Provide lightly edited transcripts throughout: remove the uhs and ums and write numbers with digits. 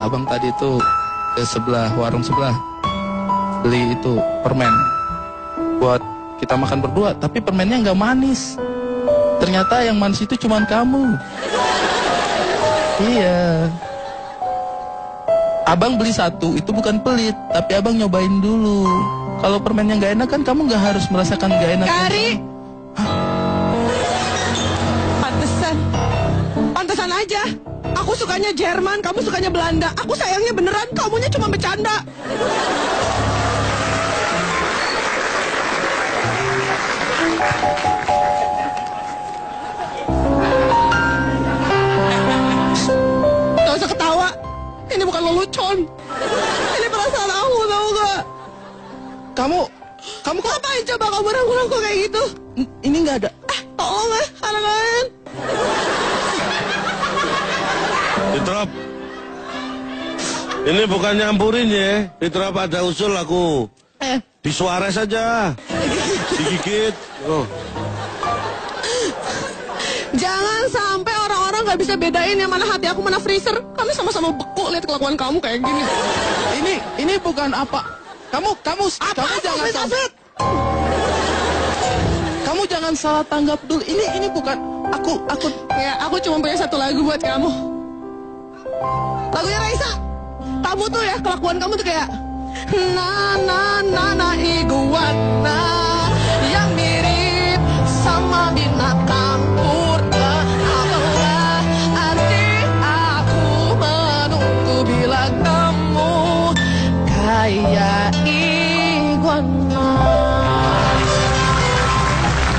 abang tadi itu ke sebelah, warung sebelah, beli itu permen buat kita makan berdua, tapi permennya nggak manis. Ternyata yang manis itu cuma kamu. Iya. Abang beli satu itu bukan pelit, tapi abang nyobain dulu. Kalau permennya nggak enak kan kamu nggak harus merasakan nggak enak. Kari. Pantesan aja. Aku sukanya Jerman, kamu sukanya Belanda. Aku sayangnya beneran, kamunya cuma bercanda. Gak usah ketawa. Ini bukan lelucon. Ini perasaan aku, tau gak? Kamu Ngapain coba kamu rangkul-rangkul kayak gitu? ini nggak ada. Tolong ya, anak lain. Fitrop, ini bukan nyampurin ya. Fitrop ada usul aku. Disuara saja. Digigit. Oh. Jangan sampai orang-orang nggak bisa bedain yang mana hati aku mana freezer. Kami sama-sama beku lihat kelakuan kamu kayak gini. Ini bukan apa. Kamu jangan salah. Kamu jangan salah tanggap dulu. Ini bukan aku. Ya, aku cuma punya satu lagu buat kamu. Lagunya Raisa. Kamu tuh ya, kelakuan kamu tuh kayak na iguana yang mirip sama binatang purba. Apalah arti aku menunggu bila kamu kayak iguana.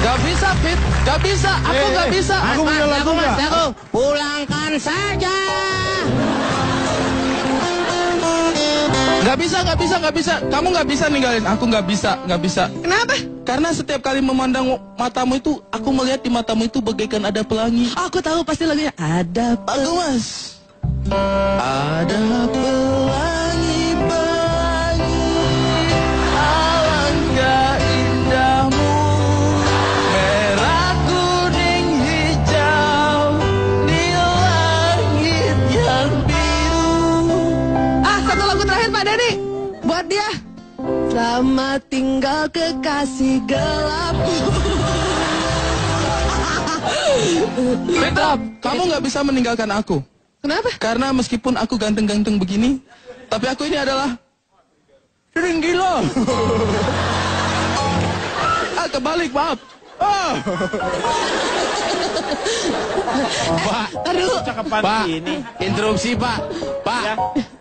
Gak bisa, Fit. Gak bisa. Aku gak bisa. Aku punya lagu nggak? Pulangkan saja. Gak bisa. Kamu gak bisa ninggalin. Aku gak bisa. Kenapa? Karena setiap kali memandang matamu itu, aku melihat di matamu itu bagaikan ada pelangi. Aku tahu pasti lagunya ada Bagus. Ada pelangi, alangkah indahmu, merah, kuning, hijau, di langit yang biru. Satu lagu terakhir Pak Denny. Buat dia. Selamat tinggal kekasih gelapku. Petrop, kamu gak bisa meninggalkan aku. Kenapa? Karena meskipun aku ganteng-ganteng begini, tapi aku ini adalah sering gila. Kebalik, maaf. Pak, Pak, interupsi Pak. Pak, Ya.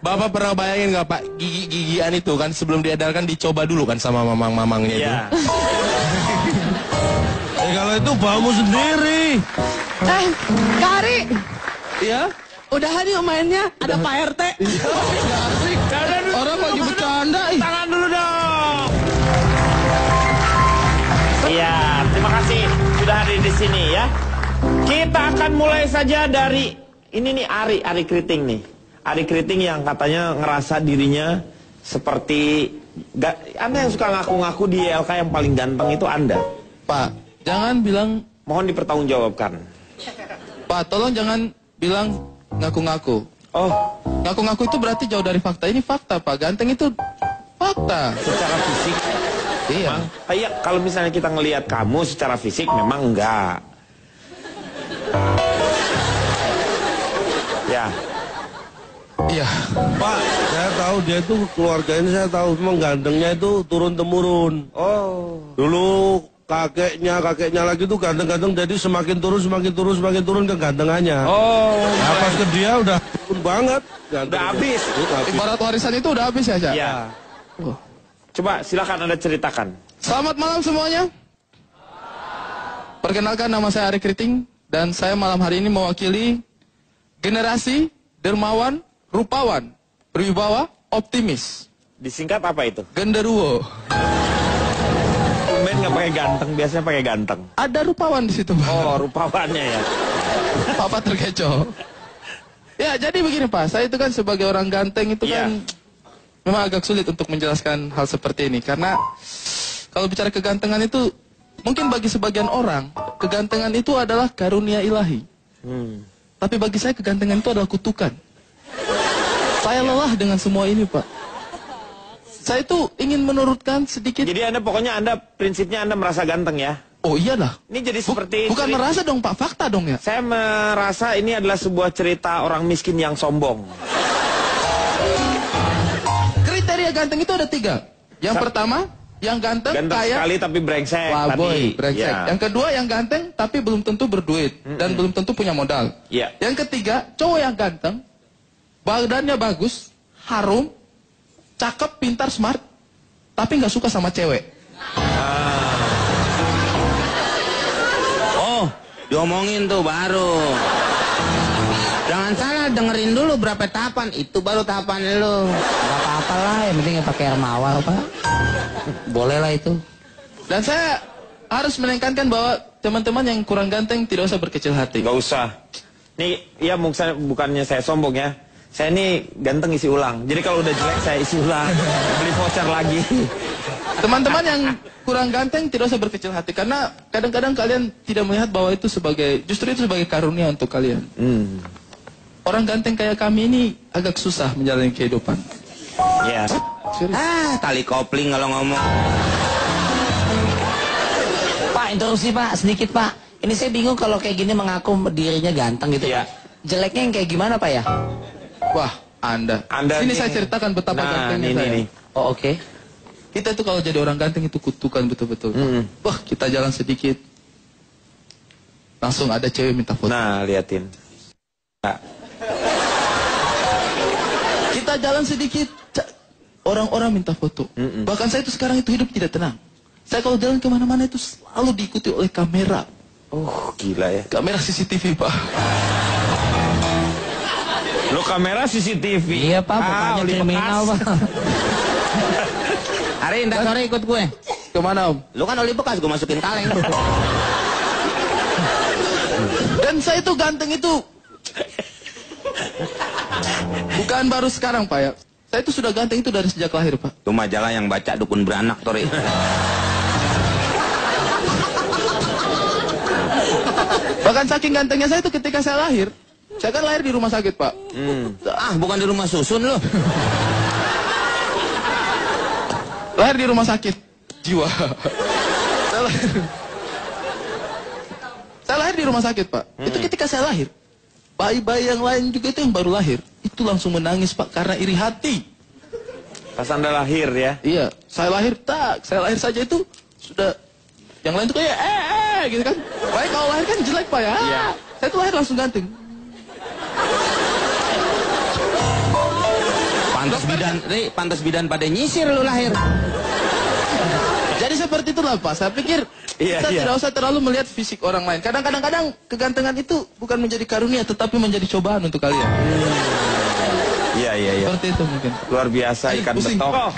Bapak pernah bayangin nggak Pak, gigi-gigian itu kan sebelum diedarkan dicoba dulu kan sama mamang-mamangnya itu. Ya. Kalau itu baumu sendiri. Kari. Iya? Udahan yuk mainnya. Ada Pak RT. Orang lagi bercanda. Tangan dulu dong. Iya, terima kasih sudah hadir di sini ya. Kita akan mulai saja dari ini nih Ari Kriting nih. Ari Kriting yang katanya ngerasa dirinya seperti Anda yang suka ngaku-ngaku di LK yang paling ganteng itu Anda. Pak, jangan bilang. Mohon dipertanggungjawabkan. Pak, tolong jangan bilang ngaku-ngaku. Oh, Ngaku-ngaku itu berarti jauh dari fakta. Ini fakta, Pak. Ganteng itu fakta. secara fisik. Iya. Iya, kalau misalnya kita ngelihat kamu secara fisik memang enggak. Ya. Iya. Pak, saya tahu dia itu keluarga ini saya tahu memang gantengnya itu turun temurun. Oh. Dulu kakeknya lagi tuh ganteng-ganteng jadi semakin turun kegantengannya. Oh. Nah, pas ke dia udah turun banget. Udah habis. Ibarat warisan itu udah habis ya, Cak? Ya. Coba silakan Anda ceritakan. Selamat malam semuanya. Perkenalkan, nama saya Ari Kriting dan saya malam hari ini mewakili generasi dermawan, rupawan, berwibawa, optimis. Disingkat apa itu? Genderuwo. Tumben nggak pakai ganteng, biasanya pakai ganteng. Ada rupawan di situ, Pak. Oh, rupawannya ya. Papa terkecoh. Ya, jadi begini, Pak. Saya itu kan sebagai orang ganteng itu kan memang agak sulit untuk menjelaskan hal seperti ini. Karena kalau bicara kegantengan itu, mungkin bagi sebagian orang, kegantengan itu adalah karunia ilahi. Tapi bagi saya kegantengan itu adalah kutukan. Saya lelah dengan semua ini, Pak. Saya itu ingin menurutkan sedikit. Jadi pokoknya prinsipnya Anda merasa ganteng ya? Oh iyalah. Ini jadi seperti... Bukan merasa dong, Pak. Fakta dong ya. Saya merasa ini adalah sebuah cerita orang miskin yang sombong. Kriteria ganteng itu ada 3. Yang pertama, yang ganteng kaya sekali tapi brengsek. Wah, boy, brengsek. Ya. Yang kedua, yang ganteng tapi belum tentu berduit dan belum tentu punya modal. Ya. Yang ketiga, cowok yang ganteng, badannya bagus, harum, cakep, pintar, smart, tapi nggak suka sama cewek. Oh, diomongin tuh baru. Jangan salah, dengerin dulu berapa tahapan. Itu baru tahapan lu. Gak apa-apa lah, yang penting pakai air mawar, Pak. Boleh lah itu. Dan saya harus menekankan bahwa teman-teman yang kurang ganteng tidak usah berkecil hati. Gak usah. Nih, ya bukannya saya sombong ya. Saya ini ganteng isi ulang. Jadi kalau udah jelek saya isi ulang. Beli voucher lagi. Teman-teman yang kurang ganteng tidak usah berkecil hati. Karena kadang-kadang kalian tidak melihat bahwa itu justru itu sebagai karunia untuk kalian. Orang ganteng kayak kami ini agak susah menjalani kehidupan. Ya. Tali kopling kalau ngomong. Pak, interupsi Pak, sedikit Pak. Ini saya bingung kalau kayak gini mengaku dirinya ganteng gitu Iya. Pak. Jeleknya yang kayak gimana Pak ya? Wah, Anda ini saya ceritakan betapa gantengnya saya. nih. Oh oke. Kita tuh kalau jadi orang ganteng itu kutukan betul-betul. Wah, kita jalan sedikit, langsung ada cewek minta foto. Nah, liatin. Nah. Kita jalan sedikit, orang-orang minta foto. Bahkan saya itu sekarang itu hidup tidak tenang. Saya kalau jalan kemana-mana itu selalu diikuti oleh kamera. Oh, gila ya. Kamera CCTV, Pak. Lo kamera CCTV. Iya Pak, bukannya kriminal Pak. Hari ntar sore ikut gue. Kemana, Om? Lu kan oli bekas, gue masukin kaleng. Dan saya itu ganteng itu bukan baru sekarang, Pak ya. Saya itu sudah ganteng itu dari sejak lahir, Pak. Itu majalah yang baca dukun beranak, Tori. Bahkan saking gantengnya saya itu ketika saya lahir. Saya kan lahir di rumah sakit, Pak. Bukan di rumah susun lu. Lahir di rumah sakit jiwa. Saya lahir di rumah sakit, Pak. Itu ketika saya lahir. Bayi-bayi yang lain juga itu yang baru lahir. Itu langsung menangis, Pak, karena iri hati. Pas Anda lahir ya. Iya, saya lahir saja itu sudah yang lain tuh kayak gitu kan. Baik kalau lahir kan jelek, Pak ya. Iya. Saya tuh lahir langsung ganteng. Pantas bidan pada nyisir lu lahir. Jadi seperti itulah, Pak. Saya pikir kita tidak usah terlalu melihat fisik orang lain. Kadang-kadang kegantengan itu bukan menjadi karunia, tetapi menjadi cobaan untuk kalian. Iya. Seperti itu mungkin. Luar biasa ikan pusing. betok. Oh.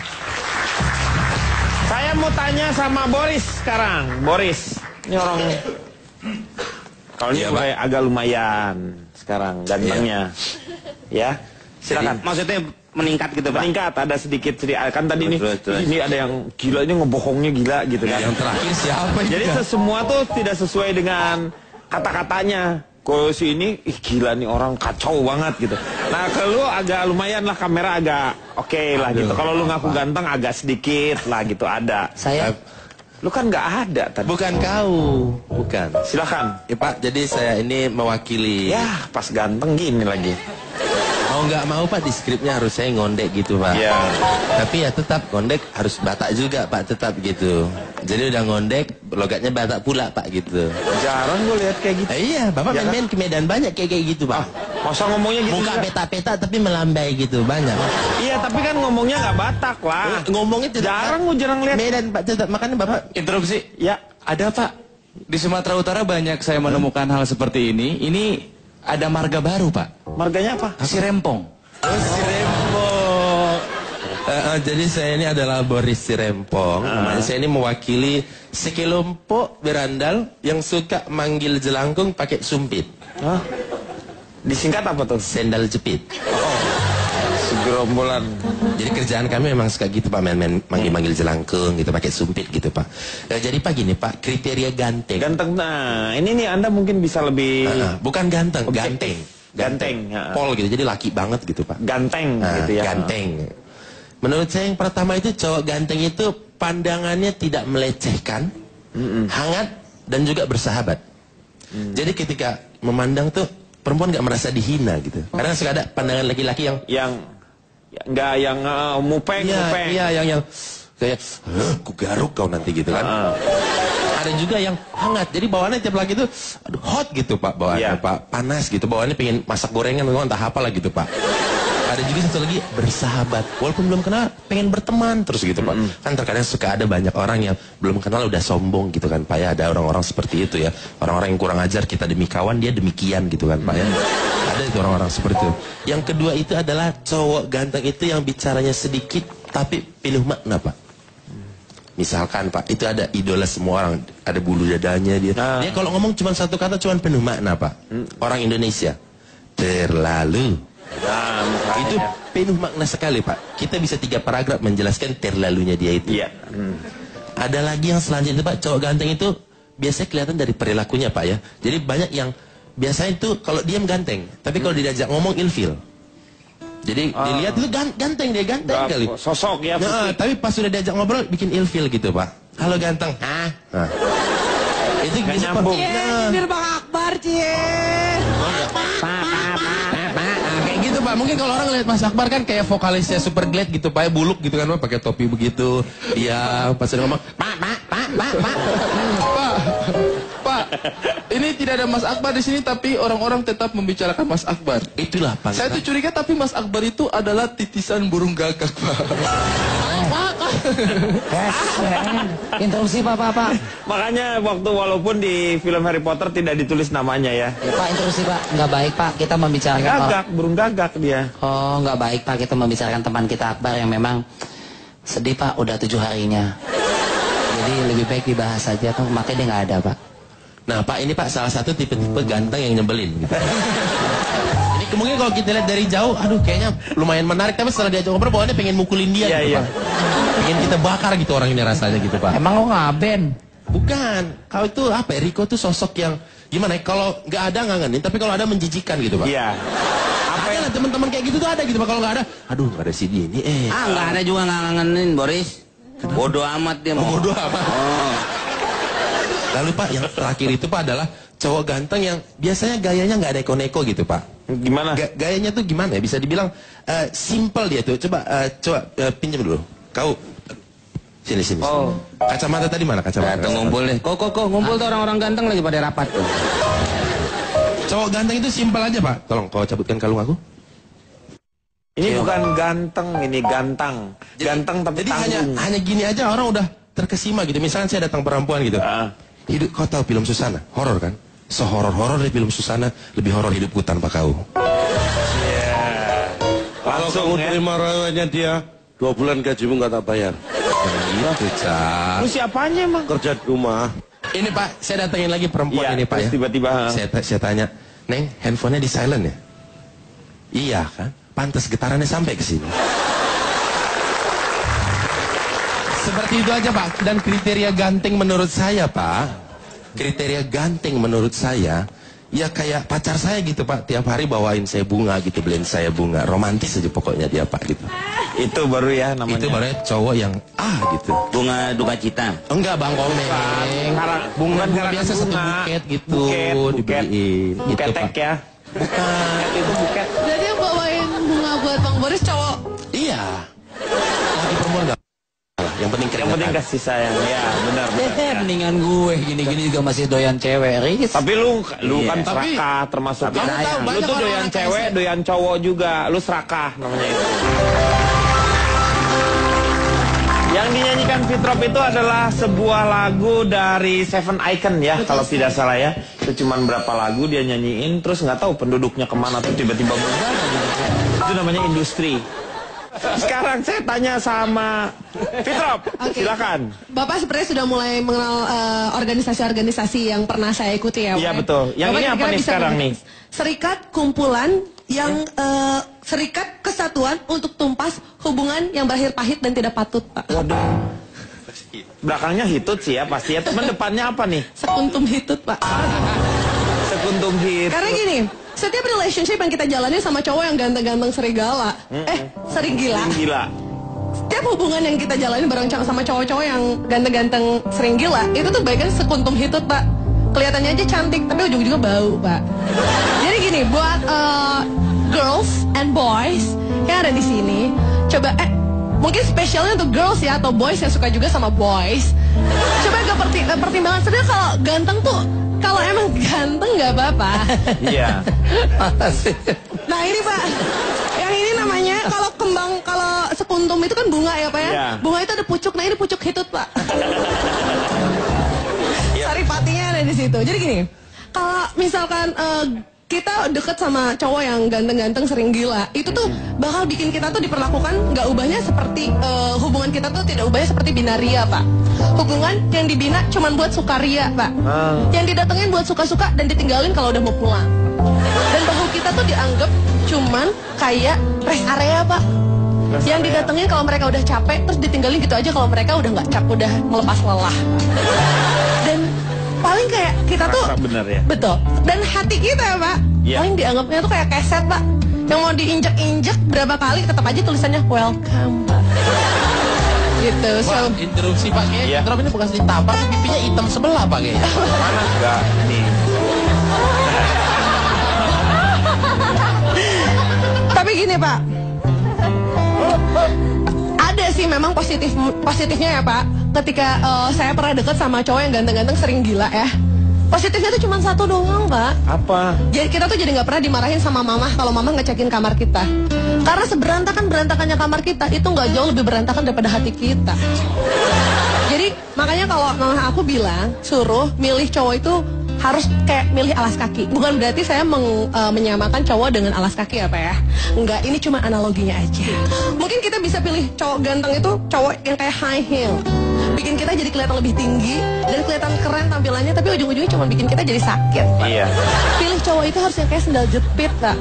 Saya mau tanya sama Boris sekarang. Boris, ini orang kalau ini agak lumayan sekarang gantengnya. Ya, silakan. Jadi, maksudnya meningkat gitu, Pak? Meningkat, ada sedikit. Kan tadi terus. ini ada yang gila, ini ngebohongnya gila gitu kan. Yang terakhir siapa ini? Jadi semua tuh tidak sesuai dengan kata-katanya. Kalau si ini, gila nih orang kacau banget gitu. Nah kalau agak lumayan lah, kamera agak oke lah gitu. Kalau lu ngaku ganteng agak sedikit lah gitu, ada. Saya Lu kan nggak ada tadi. Bukan kau, bukan. Silakan. Ya Pak, jadi saya ini mewakili. Ya pas ganteng gini lagi. Mau nggak mau Pak, di skripnya harus saya ngondek gitu Pak. Iya. Tapi ya tetap ngondek harus Batak juga Pak, tetap gitu. Jadi udah ngondek, logatnya Batak pula Pak gitu. Jarang gue lihat kayak gitu. Iya, Bapak Ya main-main ke Medan banyak kayak gitu Pak. Masa ngomongnya gitu? Buka juga? peta-peta tapi melambai gitu, banyak. Iya tapi kan ngomongnya nggak Batak lah. Ngomongnya tetap Jarang gue jarang lihat. Medan Pak, tetap. Makanya Bapak Interupsi. Ya. Ada Pak. Di Sumatera Utara banyak saya menemukan hal seperti ini. Ini ada marga baru Pak. Marganya apa? Si Rempong. si Rempong. Jadi saya ini adalah Boris si Rempong. Namanya saya ini mewakili sekelompok berandal yang suka manggil jelangkung pakai sumpit. Hah? Disingkat apa tuh? Sendal jepit. Segerombolan. Jadi kerjaan kami memang suka gitu Pak, main-main manggil-manggil jelangkung gitu pakai sumpit gitu Pak. Jadi Pak gini Pak, kriteria ganteng. Ganteng. Nah ini nih Anda mungkin bisa lebih. Bukan ganteng, Objektif. ganteng. Ganteng. Pol gitu, jadi laki banget gitu Pak. Ganteng Nah, gitu ya. ganteng. Menurut saya yang pertama itu cowok ganteng itu pandangannya tidak melecehkan, hangat dan juga bersahabat. Jadi ketika memandang tuh perempuan nggak merasa dihina gitu. Karena suka ada pandangan laki-laki yang nggak yang mupeng. iya yang kayak ku garuk kau nanti gitu kan. Ada juga yang hangat. Jadi bawaannya tiap lagi tuh aduh hot gitu Pak bawaannya Pak, panas gitu. Bawaannya pengen masak gorengan entah apa lah gitu Pak. Ada juga satu lagi bersahabat. Walaupun belum kenal pengen berteman terus gitu Pak. Kan terkadang suka ada banyak orang yang belum kenal udah sombong gitu kan Pak ya. Ada orang-orang seperti itu ya. Orang-orang yang kurang ajar, kita demi kawan dia demikian gitu kan Pak ya. Ada itu orang-orang seperti itu. Yang kedua itu adalah cowok ganteng itu yang bicaranya sedikit tapi penuh makna Pak. Misalkan Pak, itu ada idola semua orang, ada bulu dadanya dia. Dia kalau ngomong cuma satu kata cuma penuh makna Pak. Orang Indonesia. Terlalu. Itu penuh makna sekali Pak. Kita bisa 3 paragraf menjelaskan terlalunya dia itu. Iya. Ada lagi yang selanjutnya Pak, cowok ganteng itu biasanya kelihatan dari perilakunya Pak ya. Jadi banyak yang biasanya itu kalau diam ganteng, tapi kalau diajak ngomong ilfil. Jadi dilihat itu ganteng dia ganteng kali. Sosok ya. Nah, tapi pas sudah diajak ngobrol bikin ilfil gitu Pak. Halo ganteng. Nah. Itu bisa nyambung. Nyindir Bang Akbar, cie. Kayak gitu Pak. Mungkin kalau orang lihat Mas Akbar kan kayak vokalisnya Super Glad gitu Pak, buluk gitu kan Pak, pakai topi begitu. Dia pas udah ngomong, Pak, ini tidak ada Mas Akbar di sini tapi orang-orang tetap membicarakan Mas Akbar. itulah Pak. Saya tuh curiga tapi Mas Akbar itu adalah titisan burung gagak, Pak. Interupsi Pak. Makanya waktu walaupun di film Harry Potter tidak ditulis namanya ya. Ya, Pak, interupsi Pak. Nggak baik Pak, kita membicarakan Burung gagak dia. Oh, nggak baik Pak, kita membicarakan teman kita Akbar yang memang sedih Pak, udah 7 harinya. Jadi lebih baik dibahas saja, kan makanya dia nggak ada Pak. Nah Pak, ini Pak salah satu tipe-tipe ganteng yang nyebelin gitu. Ini mungkin kalau kita lihat dari jauh, aduh kayaknya lumayan menarik, tapi setelah diajak ngobrol bawaannya pengen mukulin dia gitu Pak. Pengen kita bakar gitu orang ini rasanya gitu Pak. Emang lo ngaben? Bukan, kalau itu apa ya, Riko tuh sosok yang gimana ya, kalau nggak ada ngangenin, tapi kalau ada menjijikan gitu Pak. Iya. Apa ya teman-teman kayak gitu tuh ada gitu Pak, kalau nggak ada, aduh nggak ada si dia ini Nggak ada juga ngangenin Boris. Bodoh amat dia mau. bodoh amat. Lalu Pak, yang terakhir itu Pak adalah cowok ganteng yang biasanya gayanya nggak ada neko-neko gitu Pak. Gimana? Gayanya tuh gimana ya? Bisa dibilang simple dia tuh. Coba pinjam dulu. Kau sini. Oh. Kacamata tadi mana kacamata? Tuh ngumpul deh. Kok ngumpul tuh orang-orang ganteng lagi pada rapat tuh. Cowok ganteng itu simple aja Pak. Tolong kau cabutkan kalung aku. Ini bukan ganteng, ini gantang. Ganteng tapi Jadi tanggung. hanya gini aja orang udah terkesima gitu. Misalnya saya datang perempuan gitu. Hidup, kau tahu film Susana, horor kan? Sehoror-horor dari film Susana, lebih horor hidupku tanpa kau. Kalau kamu terima rawatnya dia, 2 bulan gajimu nggak tak bayar. Gitu, Cak. Lu siapanya emang? Kerja di rumah. Ini Pak, saya datengin lagi perempuan Iya, ini Pak terus ya. tiba-tiba, Saya tanya, Neng, handphonenya di silent ya? Iya kan? Pantas getarannya sampai ke sini. Seperti itu aja Pak. Dan kriteria ganteng menurut saya Pak, kriteria ganteng menurut saya, ya kayak pacar saya gitu Pak. Tiap hari bawain saya bunga gitu, beliin saya bunga. Romantis aja pokoknya dia Pak gitu. Itu baru ya namanya. Itu baru cowok yang gitu. Bunga duka cita. Enggak Bang Komeng. Bunga biasa satu buket gitu. Dibeliin. Gitu, Buketek Pak. ya. Bukan. Itu buket. Jadi yang bawain bunga buat Bang Boris cowok. Iya. Lagi perempuan enggak. Yang penting Yang penting keringetan. kasih sayang. Ya, benar. benar. Mendingan gue gini-gini juga masih doyan cewek, Riz. Tapi lu kan Tapi- serakah termasuk. Kamu tahu, Lu banyak tuh doyan orang-orang cewek, kayak doyan cowok juga. Lu serakah namanya itu. Yang dinyanyikan Fitrop itu adalah sebuah lagu dari Seven Icon ya, kalau tidak salah ya. Itu cuman berapa lagu dia nyanyiin, terus nggak tahu penduduknya kemana tuh tiba-tiba berubah. Itu namanya industri. Sekarang saya tanya sama Fitrop, Oke. silakan. Bapak sebenarnya sudah mulai mengenal organisasi-organisasi yang pernah saya ikuti ya, Pak, Iya ya? betul. Yang Bapak ini apa kira-kira nih bisa sekarang nih? Serikat kumpulan yang serikat kesatuan untuk tumpas hubungan yang berakhir pahit dan tidak patut, Pak. Waduh. Belakangnya hitut sih ya pasti ya. Teman depannya apa nih? Sekuntum hitut, Pak. sekuntum hidup. Karena gini, setiap relationship yang kita jalani sama cowok yang ganteng-ganteng serigala, serigila. Gila. Setiap hubungan yang kita jalani bareng sama cowok-cowok yang ganteng-ganteng sering gila, itu tuh baiknya sekuntum hitut, Pak. Kelihatannya aja cantik, tapi ujung-ujungnya bau, Pak. Jadi gini, buat girls and boys yang ada di sini, coba mungkin spesialnya untuk girls ya atau boys yang suka juga sama boys. Coba agak pertimbangan sebenarnya kalau ganteng tuh, kalau emang ganteng nggak apa-apa. Iya. Nah ini Pak, yang ini namanya kalau sekuntum itu kan bunga ya Pak ya. Yeah. Bunga itu ada pucuk, nah ini pucuk hitut Pak. Saripatinya ada di situ. Jadi gini, kalau misalkan kita deket sama cowok yang ganteng-ganteng sering gila, itu tuh bakal bikin kita tuh diperlakukan nggak ubahnya seperti hubungan kita tuh tidak ubahnya seperti binaria Pak. Hubungan yang dibina cuman buat sukaria Pak. Yang didatengin buat suka-suka dan ditinggalin kalau udah mau pulang. Dan bahu kita tuh dianggap cuman kayak rest area Pak. Yang didatengin kalau mereka udah capek, terus ditinggalin gitu aja kalau mereka udah nggak capek, udah melepas lelah. Dan paling kayak kita tuh bener ya. Betul. Dan hati kita ya Pak, paling dianggapnya tuh kayak keset Pak, yang mau diinjek-injek berapa kali tetap aja tulisannya welcome Pak. Gitu. Wah, interupsi Pak, kayaknya drop ini bekas ditampar, pipinya hitam sebelah Pak kayaknya. Mana enggak nih. Tapi gini Pak, ada sih memang positifnya ya Pak. Ketika saya pernah deket sama cowok yang ganteng-ganteng sering gila ya, positifnya tuh cuma satu doang Pak. Apa? Jadi kita tuh jadi nggak pernah dimarahin sama mama kalau mama ngecekin kamar kita. Karena seberantakannya kamar kita itu nggak jauh lebih berantakan daripada hati kita. Jadi makanya kalau mama aku bilang suruh milih cowok itu harus kayak milih alas kaki. Bukan berarti saya menyamakan cowok dengan alas kaki apa ya. Enggak, ini cuma analoginya aja. Mungkin kita bisa pilih cowok ganteng itu cowok yang kayak high heel, bikin kita jadi kelihatan lebih tinggi dan kelihatan keren tampilannya, tapi ujung-ujungnya cuma bikin kita jadi sakit Pak. Iya. Pilih cowok itu harus yang kayak sendal jepit Pak.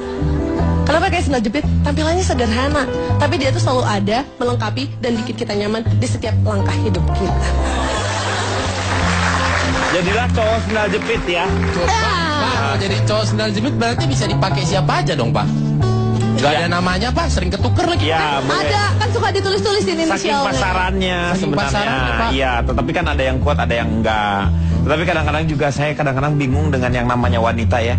Kenapa kayak sendal jepit? Tampilannya sederhana, tapi dia tuh selalu ada, melengkapi dan bikin kita nyaman di setiap langkah hidup kita. Jadilah cowok sendal jepit ya. Pak, kalau jadi cowok sendal jepit berarti bisa dipakai siapa aja dong Pak? Gak ada namanya Pak, sering ketuker lagi. Ya, Ada, kan suka ditulis-tulisin saking inisialnya. pasarannya Saking sebenarnya. pasarannya, Pak. Iya, tetapi kan ada yang kuat, ada yang enggak. Tetapi kadang-kadang juga saya kadang-kadang bingung dengan yang namanya wanita ya.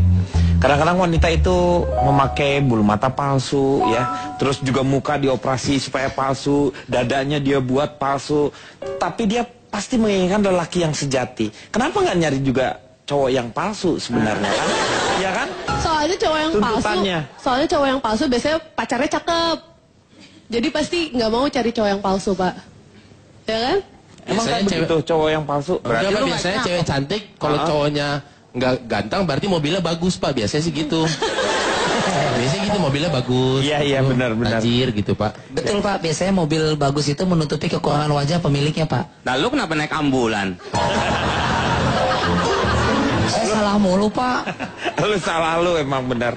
Kadang-kadang wanita itu memakai bulu mata palsu ya, terus juga muka dioperasi supaya palsu, dadanya dia buat palsu, tapi dia pasti menginginkan lelaki yang sejati. Kenapa nggak nyari juga cowok yang palsu sebenarnya kan? Ya kan? Soalnya cowok yang Tuntutannya. cowok yang palsu biasanya pacarnya cakep. Jadi pasti nggak mau cari cowok yang palsu Pak. Ya kan? Emang Biasanya kan begitu cowok yang palsu? Berarti Berarti biasanya cewek cantik, kalau cowoknya nggak ganteng berarti mobilnya bagus Pak, biasanya sih gitu. Biasanya gitu, mobilnya bagus. Iya, benar. Tajir gitu Pak. Betul Pak, biasanya mobil bagus itu menutupi kekurangan wajah pemiliknya Pak. Nah lu kenapa naik ambulan? Saya salah mulu Pak. Lu salah, lu emang benar.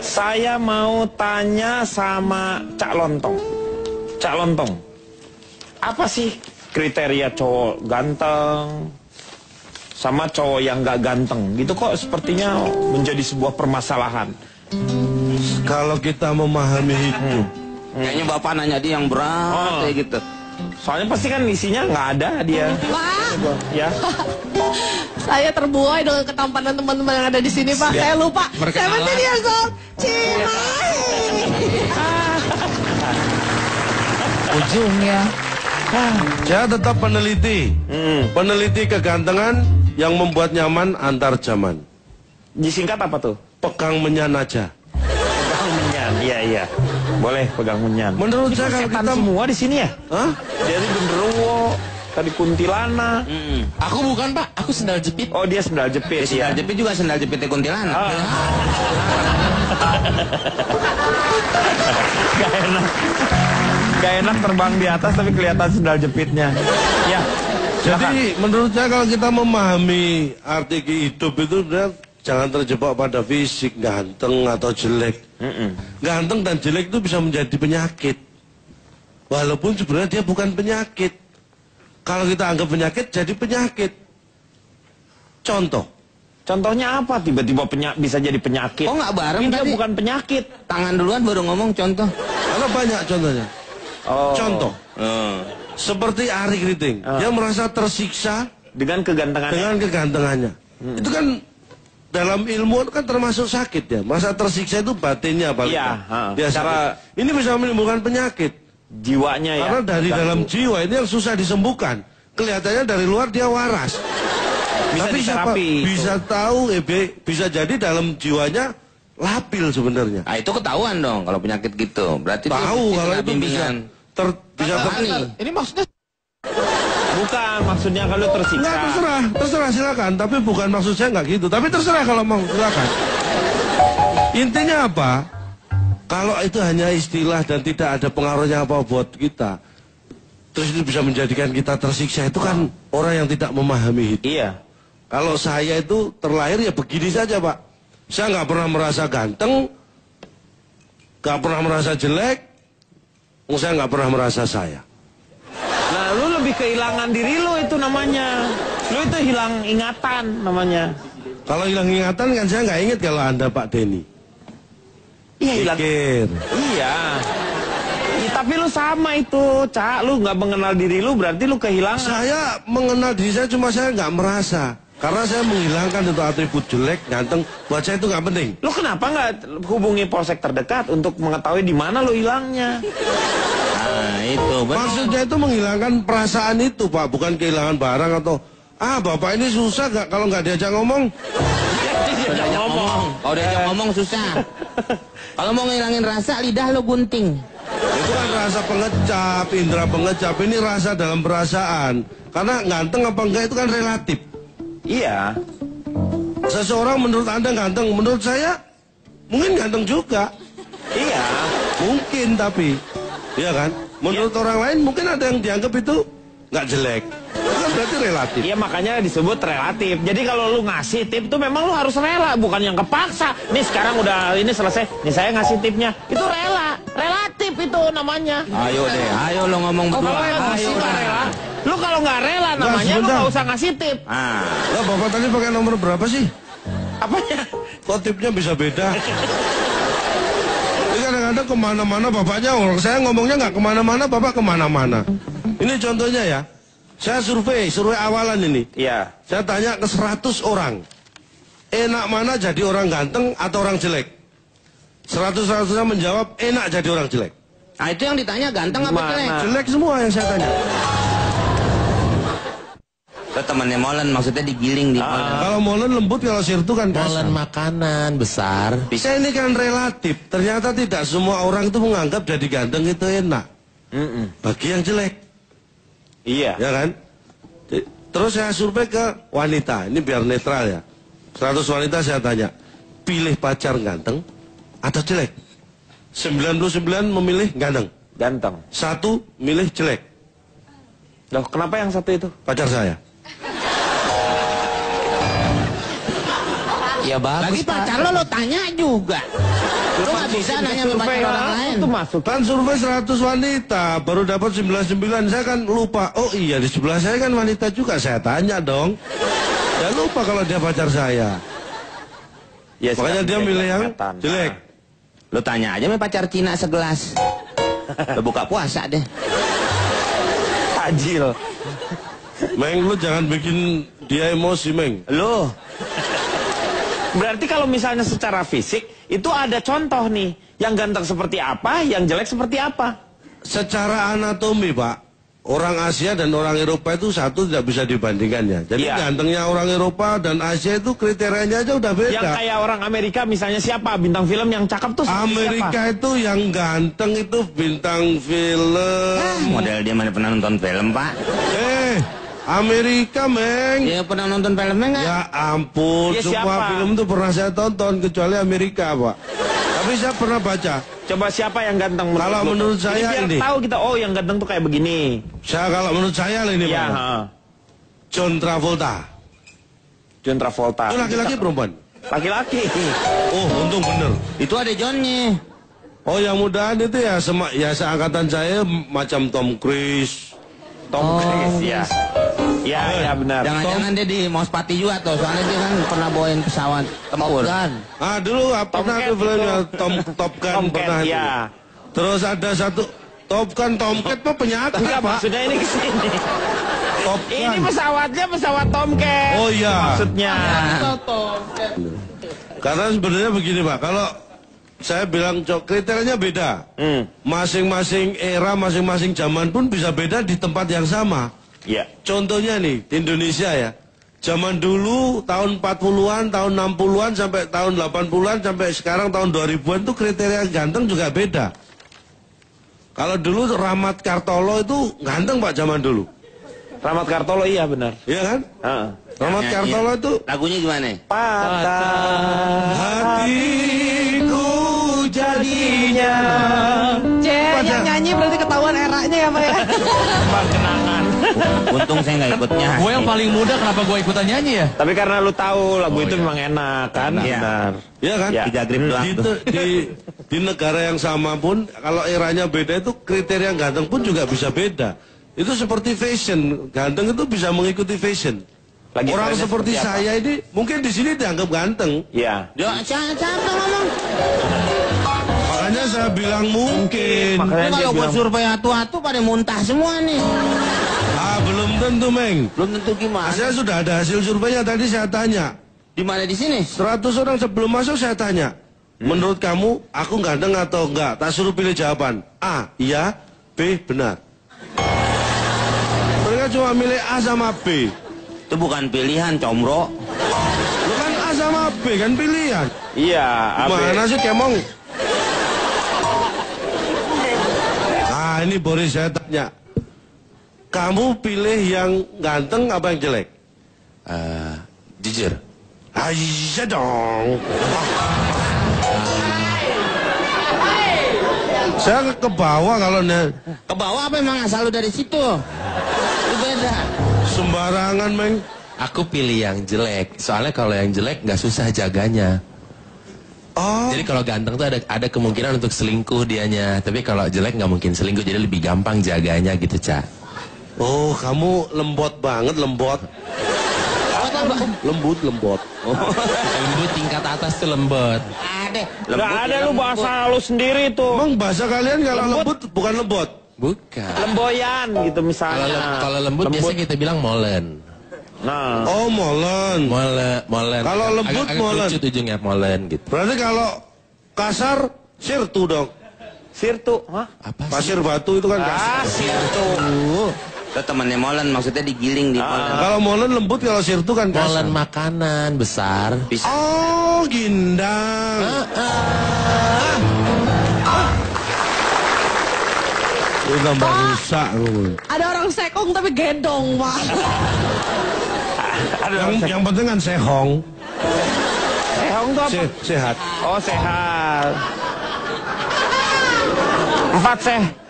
Saya mau tanya sama Cak Lontong. Cak Lontong, apa sih kriteria cowok ganteng sama cowok yang gak ganteng? Gitu kok sepertinya menjadi sebuah permasalahan. Kalau kita memahami hidup, Kayaknya bapak nanya dia yang berat kayak gitu. Soalnya pasti kan isinya nggak ada dia. Pak, Ya. saya terbuai dengan ketampanan teman-teman yang ada di sini Pak. Saya lupa. Berkenalan. 17 years old. Cimahi. Ujungnya. saya tetap peneliti. Peneliti kegantengan yang membuat nyaman antar zaman. Disingkat apa tuh? Pegang menyan aja. Pegang menyan. Iya. Boleh pegang menyan. Menurut saya kalau Setan kita semua di sini ya? Hah? Dari genderuwo, tadi kuntilana. Aku bukan Pak, aku sendal jepit. Oh, dia sendal jepit ya. Sendal jepit juga sendal jepitnya kuntilanak. Gak enak terbang di atas tapi kelihatan sendal jepitnya. Ya. Jadi menurut saya kalau kita memahami arti hidup itu jangan terjebak pada fisik, ganteng atau jelek. Ganteng dan jelek itu bisa menjadi penyakit. Walaupun sebenarnya dia bukan penyakit. Kalau kita anggap penyakit, jadi penyakit. Contoh, Contohnya apa? Tiba-tiba bisa jadi penyakit. Oh, nggak bareng Ini dia tadi? bukan penyakit. Tangan duluan baru ngomong contoh. Karena banyak contohnya. Oh. Contoh, seperti Ari Kriting, dia merasa tersiksa Dengan kegantengannya. dengan kegantengannya. Itu kan dalam ilmu kan termasuk sakit ya. Merasa tersiksa itu batinnya paling. Iya, Dia sakit. Ini bisa menimbulkan penyakit. Jiwanya ya. Karena dari dalam jiwa ini yang susah disembuhkan. Kelihatannya dari luar dia waras. Bisa Tapi siapa diterapi itu. bisa tahu bisa jadi dalam jiwanya labil sebenarnya. Ah, itu ketahuan dong kalau penyakit gitu. Berarti Tahu kalau itu bisa bimbingan. bisa Ini maksudnya Bukan, maksudnya kalau tersiksa. Enggak, terserah silakan. Tapi bukan maksud saya nggak gitu. Tapi terserah kalau mau silakan. Intinya apa? Kalau itu hanya istilah dan tidak ada pengaruhnya apa buat kita, terus itu bisa menjadikan kita tersiksa, itu kan orang yang tidak memahami hidup. Iya. Kalau saya itu terlahir ya begini saja Pak. Saya nggak pernah merasa ganteng, nggak pernah merasa jelek, saya nggak pernah merasa saya. Nah, lu lebih kehilangan diri lu itu namanya. Lu itu hilang ingatan namanya. Kalau hilang ingatan kan saya nggak ingat kalau Anda Pak Denny. Iya, hilang. Pikir. Iya. Ya, tapi lu sama itu, Cak. Lu nggak mengenal diri lu, berarti lu kehilangan. Saya mengenal diri saya, cuma saya nggak merasa. Karena saya menghilangkan itu atribut jelek, ganteng. Buat saya itu nggak penting. Lu kenapa nggak hubungi polsek terdekat untuk mengetahui di mana lu hilangnya? Nah, itu benar. Maksudnya itu menghilangkan perasaan itu Pak, bukan kehilangan barang atau Bapak ini susah gak kalau nggak diajak ngomong. Diajak ngomong. Kalau diajak ngomong susah. Kalau mau ngilangin rasa, lidah lo gunting. Itu kan rasa pengecap, indera pengecap. Ini rasa dalam perasaan. Karena ganteng apa enggak itu kan relatif. Iya. Seseorang menurut Anda ganteng, menurut saya mungkin ganteng juga. Iya. Mungkin tapi, iya kan? Menurut orang lain mungkin ada yang dianggap itu nggak jelek. Itu kan berarti relatif. Iya, makanya disebut relatif. Jadi kalau lu ngasih tip tuh memang lu harus rela, bukan yang kepaksa. Nih sekarang udah ini selesai, nih saya ngasih tipnya. Itu rela, relatif itu namanya. Ayo deh, ayo lo ngomong berdua. Kalau emosi Ayo nggak dah. rela, lu kalau nggak rela namanya lu sebentar. nggak usah ngasih tip. Ah, Lah Bapak tadi pakai nomor berapa sih? Apanya? Kok tipnya bisa beda? Ini kadang-kadang kemana-mana bapaknya, orang saya ngomongnya nggak kemana-mana, bapak kemana-mana. Ini contohnya ya, saya survei awalan ini. Iya. Saya tanya ke 100 orang, enak mana jadi orang ganteng atau orang jelek? 100-100-nya menjawab enak jadi orang jelek. nah itu yang ditanya ganteng apa Gimana? jelek? Jelek semua yang saya tanya. Lo temannya Molen, maksudnya digiling di Molen. Kalau molen lembut, kalau sirtu kan kasar. Molen makanan besar. Saya ini kan relatif. Ternyata tidak semua orang itu menganggap jadi ganteng itu enak. Bagi yang jelek. Iya. Ya kan? Terus saya survei ke wanita, ini biar netral ya. 100 wanita saya tanya, pilih pacar ganteng atau jelek? 99 memilih ganteng. Ganteng. 1 milih jelek. Loh, kenapa yang satu itu? Pacar saya. Ya bagus Lagi pacar lo tanya juga. Lo nggak bisa nanya sama pacar orang lain. Itu masuk. Kan survei 100 wanita, baru dapat 99. Saya kan lupa, oh iya di sebelah saya kan wanita juga. Saya tanya dong. Ya lupa kalau dia pacar saya. Ya, Makanya dia milih yang kelihatan. jelek. Lo tanya aja sama pacar Cina segelas. Lo buka puasa deh. Tajil. Meng, lu jangan bikin dia emosi, Meng. Loh. Berarti kalau misalnya secara fisik itu ada contoh nih, yang ganteng seperti apa, yang jelek seperti apa. Secara anatomi, Pak, orang Asia dan orang Eropa itu satu tidak bisa dibandingkannya. Jadi Iya. gantengnya orang Eropa dan Asia itu kriterianya aja udah beda. Yang kayak orang Amerika misalnya siapa bintang film yang cakep tuh seperti Amerika siapa? itu yang ganteng itu bintang film. Model dia mana pernah nonton film, Pak? Amerika, Meng. Dia pernah nonton filmnya nggak? Ya ampun, Ya, semua siapa? film itu pernah saya tonton kecuali Amerika, Pak. Tapi saya pernah baca. Coba siapa yang ganteng menurut Kalau lu? menurut saya biar ini. tahu kita, oh yang ganteng tuh kayak begini. Kalau menurut saya lah ini, Iya, Pak. John Travolta. John Travolta. Itu laki-laki perempuan? Laki-laki. Oh, untung bener. Itu ada Johnnya. Oh, yang mudahan itu ya seangkatan saya macam Tom Cruise. Tom Cruise ya. Iya benar. Jangan-jangan dia di Mospati juga tuh, soalnya dia kan pernah bawain pesawat tempur. Dulu pernah Tomcat tuh filmnya itu. Top Gun Tomcat, pernah itu. ya. Terus ada satu Tomcat mah penyakit Enggak, Pak. maksudnya ini kesini. Top Gun. Ini pesawatnya pesawat Tomcat. Oh iya. Maksudnya. Karena sebenarnya begini Pak, kalau saya bilang kriterianya beda. Masing-masing era, masing-masing zaman pun bisa beda di tempat yang sama. Iya. Contohnya nih, di Indonesia ya. Zaman dulu tahun 40-an, tahun 60-an sampai tahun 80-an sampai sekarang tahun 2000-an tuh kriteria ganteng juga beda. Kalau dulu Rahmat Kartolo itu ganteng Pak zaman dulu. Rahmat Kartolo iya benar. Iya kan? Rahmat Ya, Kartolo itu lagunya gimana? Patah hatiku jadinya. Yang nyanyi berarti ketahuan eranya ya Pak ya. kenangan. Untung saya nggak ikutnya. Gue yang paling muda, kenapa gue ikutan nyanyi ya? Tapi karena lu tahu lagu itu memang enak kan? Iya. Benar. Iya kan? Ya. 3 grip doang tuh. Di negara yang sama pun kalau eranya beda itu kriteria ganteng pun juga bisa beda. Itu seperti fashion, ganteng itu bisa mengikuti fashion. Lagi Orang trennya seperti seperti apa? saya ini mungkin di sini dianggap ganteng. Iya. Siapa ngomong? Makanya saya bilang mungkin. Makanya dia Kalau buat bilang, survei atu-atu pada muntah semua nih. Belum tentu Meng. Belum tentu gimana. Saya sudah ada hasil surveinya tadi saya tanya. Di mana di sini? 100 orang sebelum masuk saya tanya. Menurut kamu aku ganteng atau enggak? Tak suruh pilih jawaban. A, iya. B, benar. Mereka cuma milih A sama B. Itu bukan pilihan, combro. Lu kan A sama B kan pilihan. iya. Mana sih kemong? Nah ini Boris saya tanya. Kamu pilih yang ganteng apa yang jelek? Jujur. Iya dong. Saya ke bawah kalau Ke bawah apa emang asal lu dari situ? Itu beda. sembarangan Meng. Aku pilih yang jelek. Soalnya kalau yang jelek nggak susah jaganya. Oh, Jadi kalau ganteng tuh ada kemungkinan untuk selingkuh dianya. Tapi kalau jelek nggak mungkin selingkuh. Jadi lebih gampang jaganya gitu, Ca. oh kamu lembut banget lembut. Lembut. Lembut tingkat atas tuh lembut. Ada. Nggak ada lu bahasa lu sendiri tuh. Emang bahasa kalian kalau lembut bukan lembut? Bukan. Lemboyan gitu misalnya. Kalau lembut biasa kita bilang molen. Nah. Oh molen. Molen. Kalau lembut, agak molen. kerucut ujungnya molen gitu. Berarti kalau kasar sirtu dong. Sirtu, hah? Apa sih? Pasir batu itu kan kasar. Sirtu. Itu temannya Molen, maksudnya digiling di Molen. Kalau molen lembut, kalau sirtu kan kasar. Molen makanan besar. Bisa. Oh gindang. Itu tambah rusak. Ada orang sekong tapi gendong Pak. Yang penting kan sehong. Sehong tuh apa? Sehat. Oh sehat.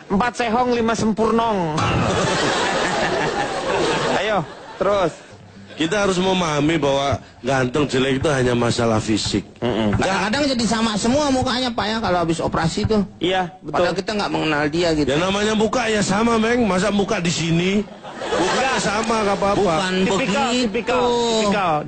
4 sehong 5 sempurnong. Ayo terus. Kita harus memahami bahwa ganteng jelek itu hanya masalah fisik. Kadang-kadang jadi sama semua mukanya Pak ya kalau habis operasi tuh. Iya Padahal betul. kita nggak mengenal dia gitu. Ya namanya muka ya sama, Meng. Masa muka di sini? Muka sama, gak apa-apa. Bukan Tipikal, begitu. tipikal.